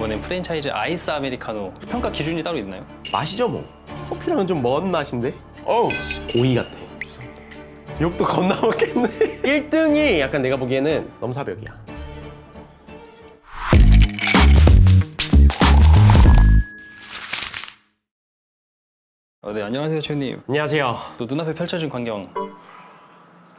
이번엔 프랜차이즈 아이스 아메리카노 평가 기준이 따로 있나요? 맛이죠 뭐. 커피랑은 좀 먼 맛인데. 어우, 오이 같아. 죄송합니다. 욕도 겁나 먹겠네. 1등이 약간 내가 보기에는 넘사벽이야. 네, 안녕하세요, 최님. 안녕하세요. 또 눈앞에 펼쳐진 광경.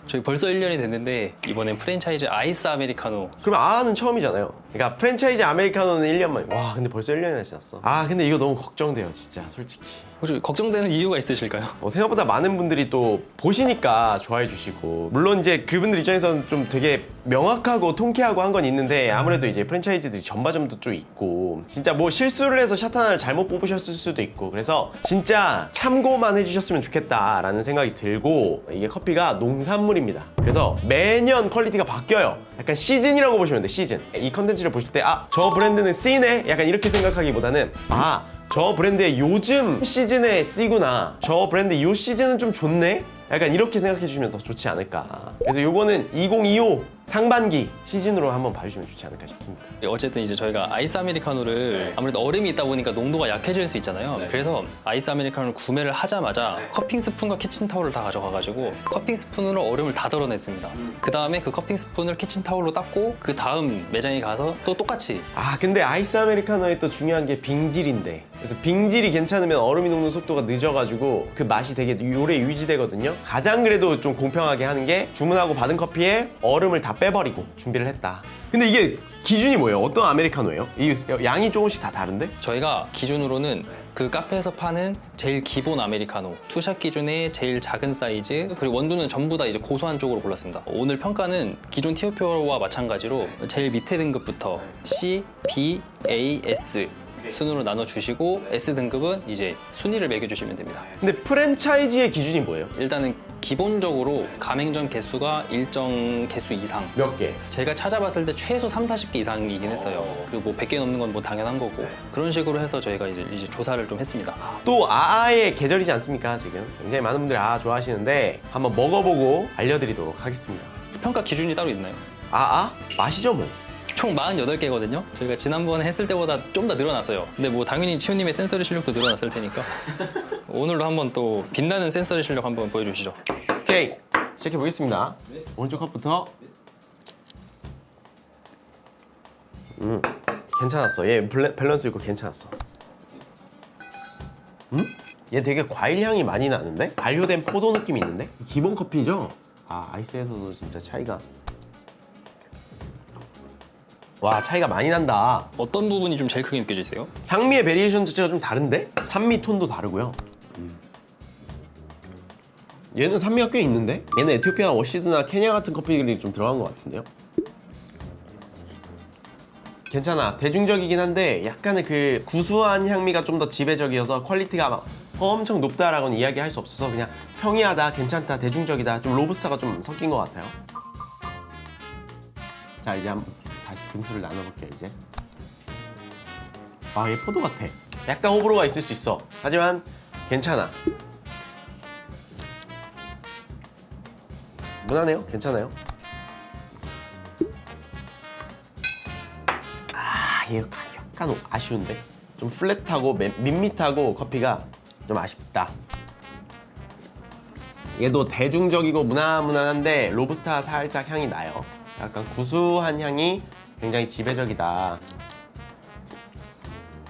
저희 벌써 1년이 됐는데 이번엔 프랜차이즈 아이스 아메리카노. 그럼 아는 처음이잖아요. 그러니까 프랜차이즈 아메리카노는 1년 만에. 와, 근데 벌써 1년이나 지났어. 아, 근데 이거 너무 걱정돼요, 진짜 솔직히. 혹시 걱정되는 이유가 있으실까요? 생각보다 많은 분들이 또 보시니까 좋아해 주시고, 물론 이제 그분들 입장에서는 좀 되게 명확하고 통쾌하고 한 건 있는데, 아무래도 이제 프랜차이즈들이 전바점도 좀 있고, 진짜 뭐 실수를 해서 샷 하나를 잘못 뽑으셨을 수도 있고, 그래서 진짜 참고만 해주셨으면 좋겠다라는 생각이 들고, 이게 커피가 농산물입니다. 그래서 매년 퀄리티가 바뀌어요. 약간 시즌이라고 보시면 돼, 시즌. 이 컨텐츠를 보실 때, 아, 저 브랜드는 C네? 약간 이렇게 생각하기보다는, 아, 저 브랜드의 요즘 시즌에 C구나. 저 브랜드 요 시즌은 좀 좋네? 약간 이렇게 생각해 주시면 더 좋지 않을까. 그래서 요거는 2025 상반기 시즌으로 한번 봐주시면 좋지 않을까 싶습니다. 어쨌든 이제 저희가 아이스 아메리카노를 아무래도 얼음이 있다 보니까 농도가 약해질 수 있잖아요. 그래서 아이스 아메리카노를 구매를 하자마자 커핑 스푼과 키친타올을 다 가져가가지고 커핑 스푼으로 얼음을 다 덜어냈습니다. 그 다음에 그 커핑 스푼을 키친타올로 닦고 그 다음 매장에 가서 또 똑같이. 아, 근데 아이스 아메리카노의 또 중요한 게 빙질인데, 그래서 빙질이 괜찮으면 얼음이 녹는 속도가 늦어가지고 그 맛이 되게 오래 유지되거든요. 가장 그래도 좀 공평하게 하는 게 주문하고 받은 커피에 얼음을 다 빼버리고 준비를 했다. 근데 이게 기준이 뭐예요? 어떤 아메리카노예요? 이 양이 조금씩 다 다른데? 저희가 기준으로는 그 카페에서 파는 제일 기본 아메리카노, 투샷 기준의 제일 작은 사이즈, 그리고 원두는 전부 다 이제 고소한 쪽으로 골랐습니다. 오늘 평가는 기존 티오표와 마찬가지로 제일 밑에 등급부터 C, B, A, S 순으로 나눠주시고 S등급은 이제 순위를 매겨주시면 됩니다. 근데 프랜차이즈의 기준이 뭐예요? 일단은 기본적으로 가맹점 개수가 일정 개수 이상, 몇 개? 제가 찾아봤을 때 최소 3, 40개 이상이긴 했어요. 그리고 뭐 100개 넘는 건 뭐 당연한 거고, 그런 식으로 해서 저희가 이제 조사를 좀 했습니다. 또 아아의 계절이지 않습니까? 지금 굉장히 많은 분들이 아아 좋아하시는데 한번 먹어보고 알려드리도록 하겠습니다. 평가 기준이 따로 있나요? 아아? 맛이죠 뭐. 총 48개거든요. 저희가 지난번에 했을 때보다 좀 더 늘어났어요. 근데 뭐 당연히 치우님의 센서리 실력도 늘어났을 테니까 오늘도 한번 또 빛나는 센서리 실력 한번 보여주시죠. 오케이, 시작해 보겠습니다. 오른쪽 컵부터. 괜찮았어. 얘 밸런스 있고 괜찮았어. 얘 되게 과일 향이 많이 나는데? 발효된 포도 느낌이 있는데? 기본 커피죠? 아, 아이스에서도 진짜 차이가. 와, 차이가 많이 난다. 어떤 부분이 좀 제일 크게 느껴지세요? 향미의 베리에이션 자체가 좀 다른데? 산미 톤도 다르고요. 얘는 산미가 꽤 있는데? 얘는 에티오피아 워시드나 케냐 같은 커피들이 좀 들어간 것 같은데요? 괜찮아. 대중적이긴 한데 약간의 그 구수한 향미가 좀 더 지배적이어서 kv리티가 막 엄청 높다라고는 이야기할 수 없어서 그냥 평이하다, 괜찮다, 대중적이다, 좀 로부스타가 좀 섞인 것 같아요. 자, 이제 한번 다시 등수를 나눠볼게요, 이제. 아, 얘 포도 같아. 약간 호불호가 있을 수 있어. 하지만 괜찮아. 무난해요? 괜찮아요? 아, 얘 약간 아쉬운데? 좀 플랫하고 밋밋하고 커피가 좀 아쉽다. 얘도 대중적이고 무난무난한데 로부스타 살짝 향이 나요. 약간 구수한 향이 굉장히 지배적이다.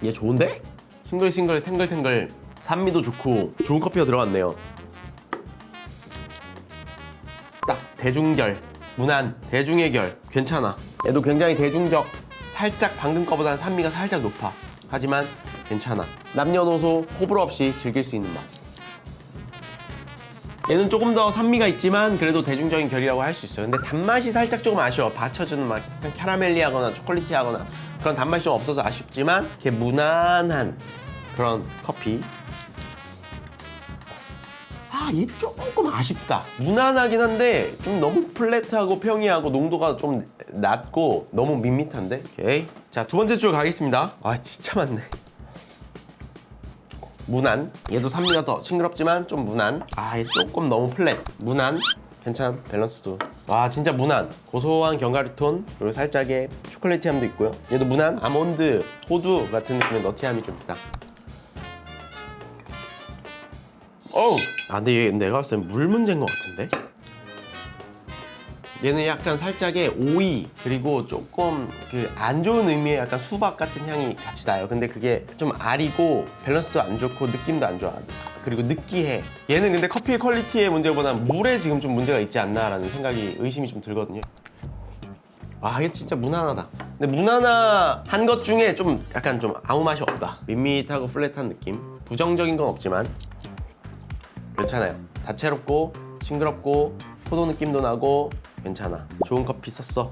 얘 좋은데? 싱글싱글 탱글탱글 산미도 좋고 좋은 커피가 들어갔네요. 딱 대중결, 무난, 대중의 결 괜찮아. 얘도 굉장히 대중적. 살짝 방금 거보다는 산미가 살짝 높아. 하지만 괜찮아. 남녀노소 호불호 없이 즐길 수 있는 맛. 얘는 조금 더 산미가 있지만 그래도 대중적인 결이라고 할 수 있어요. 근데 단맛이 살짝 조금 아쉬워. 받쳐주는 맛, 캐러멜리하거나 초콜릿하거나 그런 단맛이 좀 없어서 아쉽지만 이렇게 무난한 그런 커피. 아, 얘 조금 아쉽다. 무난하긴 한데 좀 너무 플랫하고 평이하고 농도가 좀 낮고 너무 밋밋한데? 오케이. 자, 두 번째 줄 가겠습니다. 아, 진짜 많네. 무난. 얘도 산미가 더 싱그럽지만 좀 무난. 아, 얘 조금 너무 플랫. 무난. 괜찮 밸런스도. 와 진짜 무난. 고소한 견과류 톤 그리고 살짝의 초콜릿함도 있고요. 얘도 무난 아몬드, 호두 같은 느낌의 너티함이 좀 있다. 어우. 아 근데 얘 내가 봤을 땐 물 문제인 것 같은데? 얘는 약간 살짝의 오이 그리고 조금 그 안 좋은 의미의 약간 수박 같은 향이 같이 나요. 근데 그게 좀 아리고 밸런스도 안 좋고 느낌도 안 좋아. 그리고 느끼해. 얘는 근데 커피의 퀄리티의 문제보다 물에 지금 좀 문제가 있지 않나라는 생각이 의심이 좀 들거든요. 와 이게 진짜 무난하다. 근데 무난한 것 중에 좀 약간 좀 아무 맛이 없다. 밋밋하고 플랫한 느낌. 부정적인 건 없지만 괜찮아요. 다채롭고 싱그럽고 포도 느낌도 나고 괜찮아. 좋은 커피 썼어.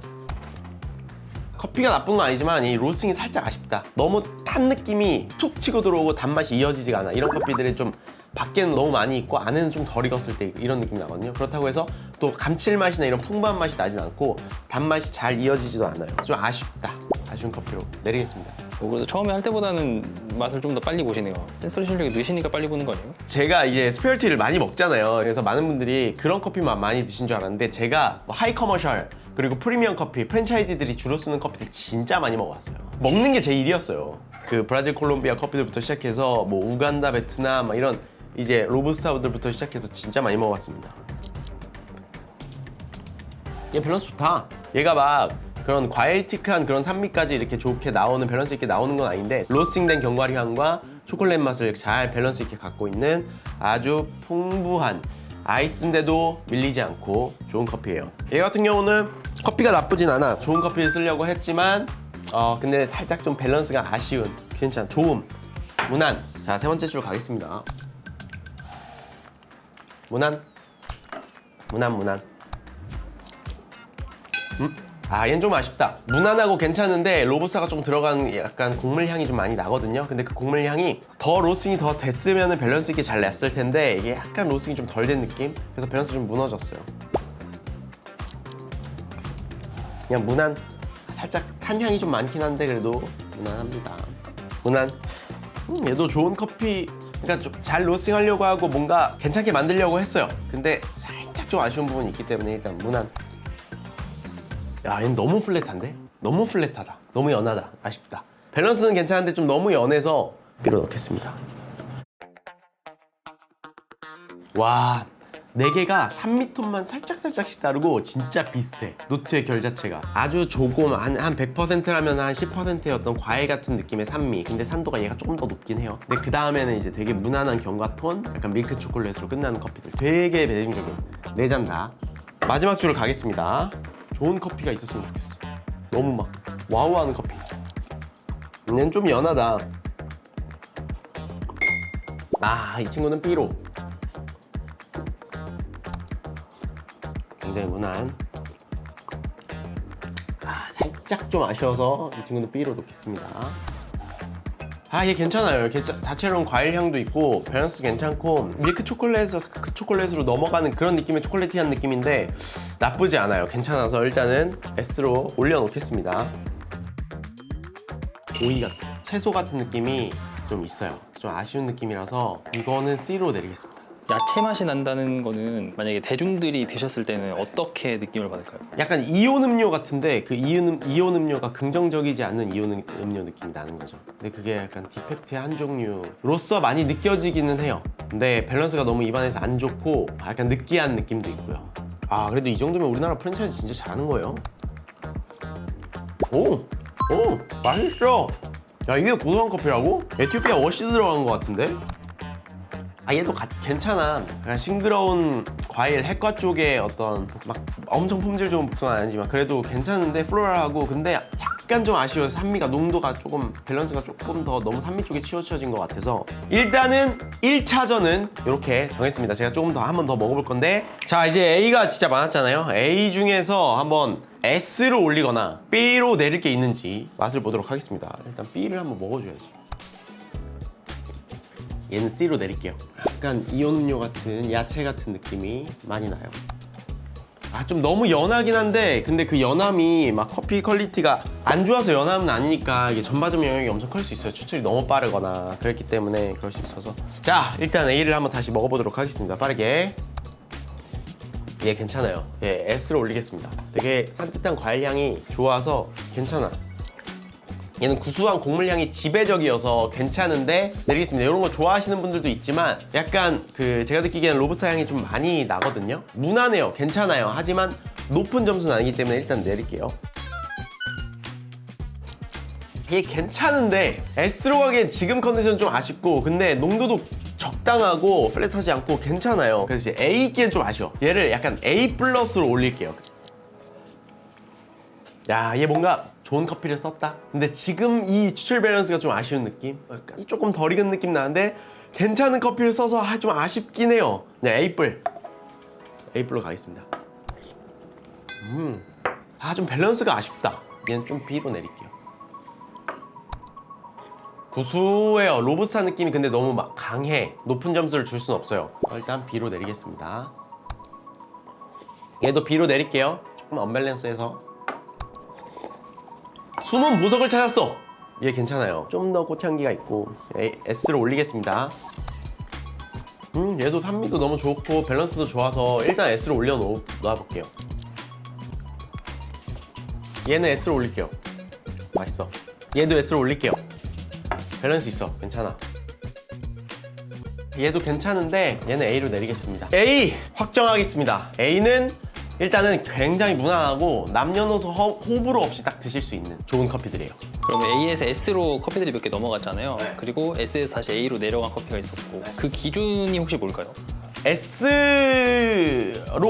커피가 나쁜 건 아니지만 이 로스팅이 살짝 아쉽다. 너무 탄 느낌이 툭 치고 들어오고 단맛이 이어지지가 않아. 이런 커피들이 좀 밖에는 너무 많이 있고 안에는 좀 덜 익었을 때 이런 느낌이 나거든요. 그렇다고 해서 또 감칠맛이나 이런 풍부한 맛이 나진 않고 단맛이 잘 이어지지도 않아요. 좀 아쉽다. 아쉬운 커피로 내리겠습니다. 그래서 처음에 할 때보다는 맛을 좀 더 빨리 보시네요. 센서리 실력이 느시니까 빨리 보는 거 아니에요? 제가 이제 스페셜티를 많이 먹잖아요. 그래서 많은 분들이 그런 커피만 많이 드신 줄 알았는데 제가 뭐 하이 커머셜 그리고 프리미엄 커피, 프랜차이즈들이 주로 쓰는 커피들 진짜 많이 먹어봤어요. 먹는 게 제 일이었어요. 그 브라질, 콜롬비아 커피들부터 시작해서 뭐 우간다, 베트남 막 이런 이제 로부스타들부터 시작해서 진짜 많이 먹어봤습니다. 얘 밸런스 좋다. 얘가 막 그런 과일틱한 그런 산미까지 이렇게 좋게 나오는 밸런스 있게 나오는 건 아닌데 로스팅된 견과류 향과 초콜릿 맛을 잘 밸런스 있게 갖고 있는 아주 풍부한 아이스인데도 밀리지 않고 좋은 커피예요. 얘 같은 경우는 커피가 나쁘진 않아. 좋은 커피를 쓰려고 했지만 근데 살짝 좀 밸런스가 아쉬운 괜찮 좋음 무난. 자 세 번째 줄 가겠습니다. 무난 아 얘는 좀 아쉽다. 무난하고 괜찮은데 로부스타가 좀 들어간 약간 곡물 향이 좀 많이 나거든요. 근데 그 곡물 향이 더 로스팅이 더 됐으면 밸런스 있게 잘 냈을 텐데 이게 약간 로스팅이 좀 덜 된 느낌? 그래서 밸런스 좀 무너졌어요. 그냥 무난. 살짝 탄 향이 좀 많긴 한데 그래도 무난합니다. 무난. 얘도 좋은 커피. 그러니까 좀 잘 로스팅 하려고 하고 뭔가 괜찮게 만들려고 했어요. 근데 살짝 좀 아쉬운 부분이 있기 때문에 일단 무난. 야, 얘는 너무 플랫한데? 너무 플랫하다. 너무 연하다. 아쉽다. 밸런스는 괜찮은데 좀 너무 연해서 B로 넣겠습니다. 와, 4개가 산미톤만 살짝씩 다르고 진짜 비슷해. 노트의 결 자체가. 아주 조금 한 100%라면 한 10%의 어떤 과일 같은 느낌의 산미. 근데 산도가 얘가 조금 더 높긴 해요. 근데 그 다음에는 이제 되게 무난한 견과톤, 약간 밀크 초콜릿으로 끝나는 커피들. 되게 매력적인 4잔 다. 마지막 줄을 가겠습니다. 좋은 커피가 있었으면 좋겠어. 너무 막 와우하는 커피. 얘는 좀 연하다. 아, 이 친구는 B로. 굉장히 무난. 아, 살짝 좀 아쉬워서 이 친구는 B로 놓겠습니다. 아, 얘 괜찮아요. 다채로운 과일 향도 있고 밸런스 괜찮고 밀크 초콜릿에서 그 초콜릿으로 넘어가는 그런 느낌의 초콜릿한 느낌인데 나쁘지 않아요. 괜찮아서 일단은 S로 올려놓겠습니다. 오이 같은 채소 같은 느낌이 좀 있어요. 좀 아쉬운 느낌이라서 이거는 C로 내리겠습니다. 야채 맛이 난다는 거는 만약에 대중들이 드셨을 때는 어떻게 느낌을 받을까요? 약간 이온 음료 같은데 그 이온 음료가 긍정적이지 않은 이온 음료 느낌이 나는 거죠. 근데 그게 약간 디펙트의 한 종류로서 많이 느껴지기는 해요. 근데 밸런스가 너무 입안에서 안 좋고 약간 느끼한 느낌도 있고요. 아, 그래도 이 정도면 우리나라 프랜차이즈 진짜 잘하는 거예요. 오, 맛있어. 야, 이게 고소한 커피라고? 에티오피아 워시 들어간 것 같은데? 아, 얘도 괜찮아. 약간 싱그러운 과일 핵과 쪽에 어떤 막 엄청 품질 좋은 복숭아는 아니지만 그래도 괜찮은데 플로럴하고. 근데 약간 좀 아쉬워요. 산미가 농도가 조금 밸런스가 조금 더 너무 산미 쪽에 치우쳐진 것 같아서 일단은 1차전은 이렇게 정했습니다. 제가 조금 더 한 번 더 먹어볼 건데, 자 이제 A가 진짜 많았잖아요. A 중에서 한번 S로 올리거나 B로 내릴 게 있는지 맛을 보도록 하겠습니다. 일단 B를 한번 먹어줘야지. 얘는 C로 내릴게요. 약간 이온 음료 같은 야채 같은 느낌이 많이 나요. 아, 좀 너무 연하긴 한데 근데 그 연함이 막 커피 퀄리티가 안 좋아서 연함은 아니니까 이게 전반적 영향이 엄청 클 수 있어요. 추출이 너무 빠르거나 그랬기 때문에 그럴 수 있어서. 자, 일단 A를 한번 다시 먹어보도록 하겠습니다. 빠르게. 얘 괜찮아요. 예, S를 올리겠습니다. 되게 산뜻한 과일 향이 좋아서 괜찮아. 얘는 구수한 곡물 향이 지배적이어서 괜찮은데 내리겠습니다. 이런 거 좋아하시는 분들도 있지만 약간 그 제가 느끼기에는 로부스타 향이 좀 많이 나거든요. 무난해요. 괜찮아요. 하지만 높은 점수는 아니기 때문에 일단 내릴게요. 이게 괜찮은데 S로 가기엔 지금 컨디션 좀 아쉽고 근데 농도도 적당하고 플랫하지 않고 괜찮아요. 그래서 이제 A 있기엔 좀 아쉬워. 얘를 약간 A 플러스로 올릴게요. 야, 얘 뭔가 좋은 커피를 썼다. 근데 지금 이 추출 밸런스가 좀 아쉬운 느낌? 약간 조금 덜 익은 느낌 나는데 괜찮은 커피를 써서 좀 아쉽긴 해요. 그냥 A뿔. A뿔로 가겠습니다. 좀 밸런스가 아쉽다. 얘는 좀 B로 내릴게요. 구수해요. 로부스타 느낌이 근데 너무 막 강해. 높은 점수를 줄 순 없어요. 일단 B로 내리겠습니다. 얘도 B로 내릴게요. 조금 언밸런스해서. 숨은 보석을 찾았어. 얘 괜찮아요. 좀 더 꽃향기가 있고 S를 올리겠습니다. 얘도 산미도 너무 좋고 밸런스도 좋아서 일단 S를 올려놓아볼게요. 얘는 S를 올릴게요. 맛있어. 얘도 S를 올릴게요. 밸런스 있어. 괜찮아. 얘도 괜찮은데 얘는 A로 내리겠습니다. A 확정하겠습니다. A는 일단은 굉장히 무난하고 남녀노소 호불호 없이 딱 드실 수 있는 좋은 커피들이에요. 그러면 A에서 S로 커피들이 몇 개 넘어갔잖아요. 그리고 S에서 다시 A로 내려간 커피가 있었고 그 기준이 혹시 뭘까요? S로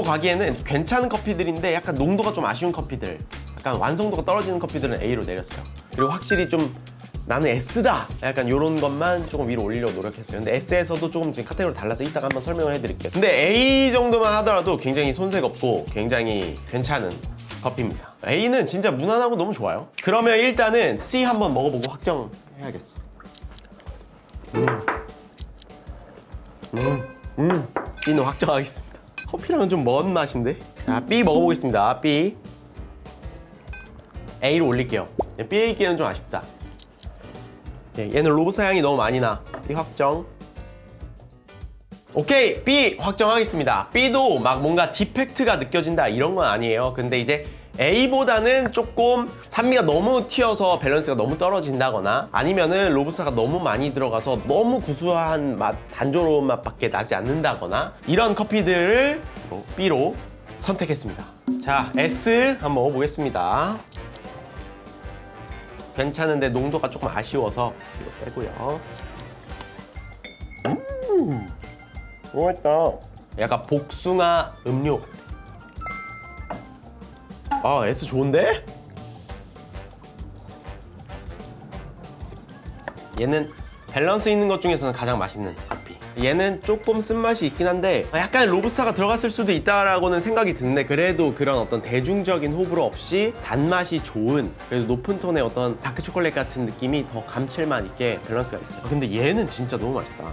가기에는 괜찮은 커피들인데 약간 농도가 좀 아쉬운 커피들, 약간 완성도가 떨어지는 커피들은 A로 내렸어요. 그리고 확실히 좀 나는 S다! 약간 이런 것만 조금 위로 올리려고 노력했어요. 근데 S에서도 조금 지금 카테고리 달라서 이따가 한번 설명을 해드릴게요. 근데 A 정도만 하더라도 굉장히 손색 없고 굉장히 괜찮은 커피입니다. A는 진짜 무난하고 너무 좋아요. 그러면 일단은 C 한번 먹어보고 확정해야겠어. C는 확정하겠습니다. 커피랑은 좀 먼 맛인데? 자, B 먹어보겠습니다. B. A로 올릴게요. B에 있기에는 좀 아쉽다. 얘는 로부스타 향이 너무 많이 나. B 확정. 오케이, B 확정하겠습니다. B도 막 뭔가 디펙트가 느껴진다 이런 건 아니에요. 근데 이제 A보다는 조금 산미가 너무 튀어서 밸런스가 너무 떨어진다거나 아니면은 로부스타가 너무 많이 들어가서 너무 구수한 맛, 단조로운 맛밖에 나지 않는다거나 이런 커피들을 B로 선택했습니다. 자, S 한번 먹어보겠습니다. 괜찮은데 농도가 조금 아쉬워서 이거 빼고요. 맛있다. 약간 복숭아 음료 같아. S 좋은데? 얘는 밸런스 있는 것 중에서는 가장 맛있는 커피. 얘는 조금 쓴맛이 있긴 한데 약간 로부스타가 들어갔을 수도 있다라고는 생각이 드는데 그래도 그런 어떤 대중적인 호불호 없이 단맛이 좋은 그래도 높은 톤의 어떤 다크 초콜릿 같은 느낌이 더 감칠맛 있게 밸런스가 있어요. 근데 얘는 진짜 너무 맛있다.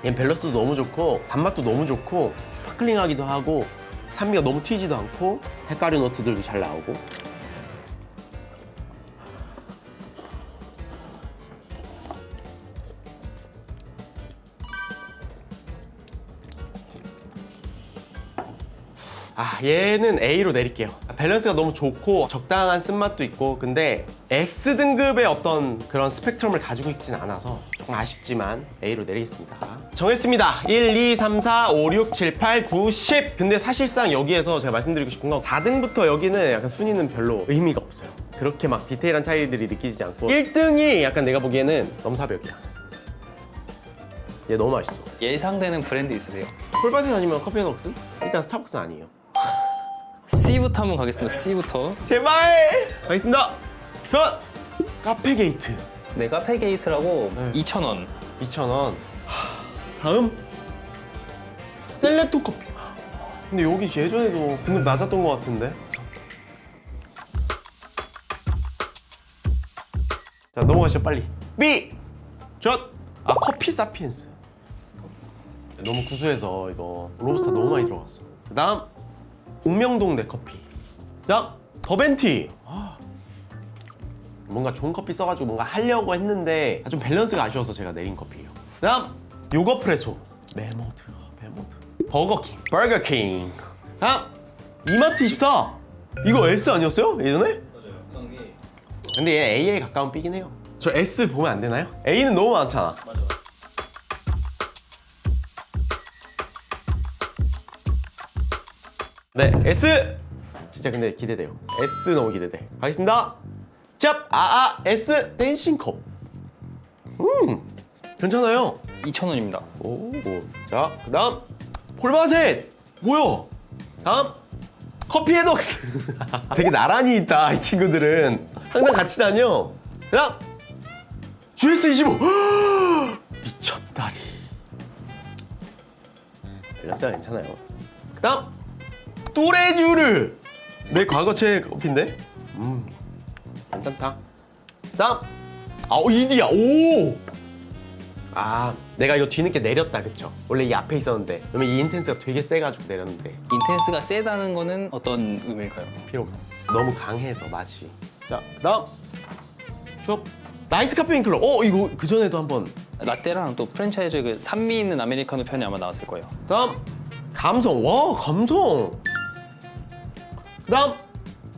얘는 밸런스도 너무 좋고 단맛도 너무 좋고 스파클링하기도 하고 산미가 너무 튀지도 않고 헷가류 노트들도 잘 나오고 얘는 A로 내릴게요. 밸런스가 너무 좋고 적당한 쓴맛도 있고 근데 S등급의 어떤 그런 스펙트럼을 가지고 있진 않아서 조금 아쉽지만 A로 내리겠습니다. 정했습니다. 1, 2, 3, 4, 5, 6, 7, 8, 9, 10 근데 사실상 여기에서 제가 말씀드리고 싶은 건 4등부터 여기는 약간 순위는 별로 의미가 없어요. 그렇게 막 디테일한 차이들이 느끼지 않고 1등이 약간 내가 보기에는 넘사벽이야. 얘 너무 맛있어. 예상되는 브랜드 있으세요? 폴바텐 아니면 커피앤웍스? 일단 스타벅스는 아니에요. C부터 한번 가겠습니다. C부터. 제발! 가겠습니다. 전! 카페게이트. 네, 카페게이트라고 네. 2,000원. 2,000원. 다음 셀렉토 커피. 근데 여기 예전에도 등급 낮았던 것 같은데. 자, 넘어가시죠 빨리. B! 커피 사피엔스. 너무 구수해서 이거 로부스타 너무 많이 들어갔어. 그 다음 옥명동 네커피. 자, 더벤티. 뭔가 좋은 커피 써가지고 뭔가 하려고 했는데 좀 밸런스가 아쉬워서 제가 내린 커피예요. 그 다음 요거프레소. 메모드. 버거킹. 다음 이마트 24 이거 S 아니었어요? 예전에? 맞아요. 그런 게 근데 얘 A에 가까운 B긴 해요. 저 S 보면 안 되나요? A는 너무 많잖아. 맞아. 네, S! 진짜 근데 기대돼요. S 너무 기대돼. 가겠습니다. 짭! S 댄싱컵. 괜찮아요. 2,000원입니다. 오, 자, 그 다음 폴바셋! 뭐야? 다음 커피 헤덕스. 되게 나란히 있다, 이 친구들은. 항상 같이 다녀. 그 다음 GS25. 미쳤다리. 밸런스가 괜찮아요. 그 다음 뚜레쥬르. 내 과거 최애 커피인데? 괜찮다. 그 다음 이디야. 오! 내가 이거 뒤늦게 내렸다, 그쵸? 원래 이 앞에 있었는데 왜냐면 이 인텐스가 되게 세가지고 내렸는데 인텐스가 세다는 거는 어떤 의미일까요? 필요가 너무 강해서 맛이. 자, 그 다음 숍 나이스 카페인 클럽. 이거 그전에도 한번. 라떼랑 또 프랜차이즈 그 산미 있는 아메리카노 편이 아마 나왔을 거예요. 다음 감성. 와, 감성. 그 다음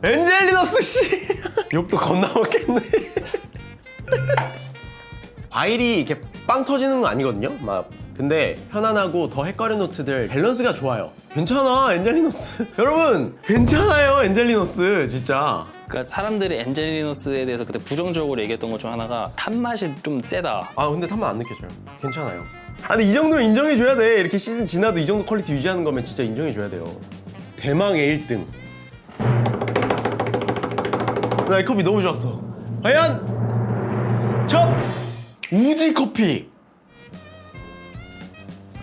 엔젤리너스 씨. 욕도 겁나 먹겠네. 과일이 이렇게 빵 터지는 건 아니거든요. 막 근데 편안하고 더 헷갈린 노트들 밸런스가 좋아요. 괜찮아, 엔젤리너스. 여러분 괜찮아요, 엔젤리너스 진짜. 그러니까 사람들이 엔젤리너스에 대해서 그때 부정적으로 얘기했던 것 중 하나가 탄맛이 좀 세다. 근데 탄맛 안 느껴져요. 괜찮아요. 근데 이 정도면 인정해줘야 돼. 이렇게 시즌 지나도 이 정도 퀄리티 유지하는 거면 진짜 인정해줘야 돼요. 대망의 1등. 나 이 커피 너무 좋았어. 과연 첫 우지 커피.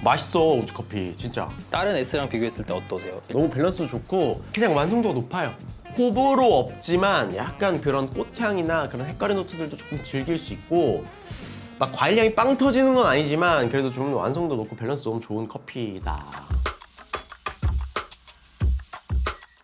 맛있어, 우지 커피 진짜. 다른 S랑 비교했을 때 어떠세요? 너무 밸런스 좋고 그냥 완성도가 높아요. 호불호 없지만 약간 그런 꽃향이나 그런 헷갈린 노트들도 조금 즐길 수 있고 막 과일향이 빵 터지는 건 아니지만 그래도 좀 완성도 높고 밸런스 너무 좋은 커피다.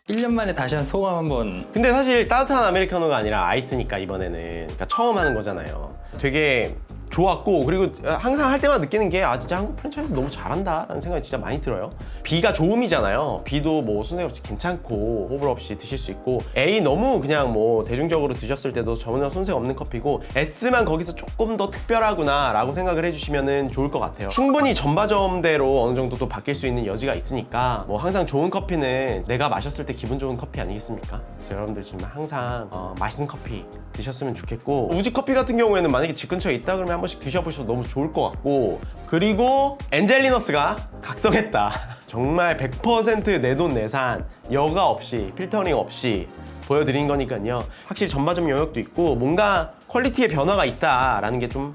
1년 만에 다시 한 소감 한번. 근데 사실 따뜻한 아메리카노가 아니라 아이스니까 이번에는 그러니까 처음 하는 거잖아요. 되게 좋았고 그리고 항상 할 때마다 느끼는 게 진짜 한국 프랜차이즈 너무 잘한다 라는 생각이 진짜 많이 들어요. B가 좋음이잖아요. B도 뭐 손색 없이 괜찮고 호불호 없이 드실 수 있고 A 너무 그냥 뭐 대중적으로 드셨을 때도 전혀 손색 없는 커피고 S만 거기서 조금 더 특별하구나 라고 생각을 해주시면 좋을 것 같아요. 충분히 전바점대로 어느 정도 또 바뀔 수 있는 여지가 있으니까 뭐 항상 좋은 커피는 내가 마셨을 때 기분 좋은 커피 아니겠습니까? 그래서 여러분들 지금 항상 맛있는 커피 드셨으면 좋겠고 우지 커피 같은 경우에는 만약에 집 근처에 있다 그러면 한 번씩 드셔보셔도 너무 좋을 것 같고 그리고 엔젤리너스가 각성했다. 정말 100% 내돈내산 여과 없이 필터링 없이 보여드린 거니까요. 확실히 전바점 영역도 있고 뭔가 퀄리티의 변화가 있다라는 게 좀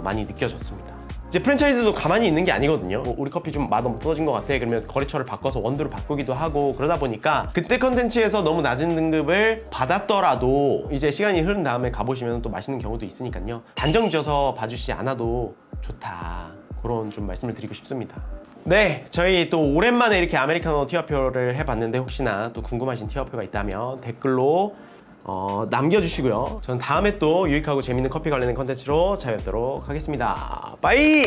많이 느껴졌습니다. 이제 프랜차이즈도 가만히 있는 게 아니거든요. 우리 커피 좀 맛 없어진 것 같아. 그러면 거래처를 바꿔서 원두를 바꾸기도 하고 그러다 보니까 그때 컨텐츠에서 너무 낮은 등급을 받았더라도 이제 시간이 흐른 다음에 가보시면 또 맛있는 경우도 있으니까요. 단정 지어서 봐주시지 않아도 좋다. 그런 좀 말씀을 드리고 싶습니다. 네, 저희 또 오랜만에 이렇게 아메리카노 티어표를 해봤는데 혹시나 또 궁금하신 티어표가 있다면 댓글로 남겨주시고요. 저는 다음에 또 유익하고 재밌는 커피 관련된 컨텐츠로 찾아뵙도록 하겠습니다. 빠이!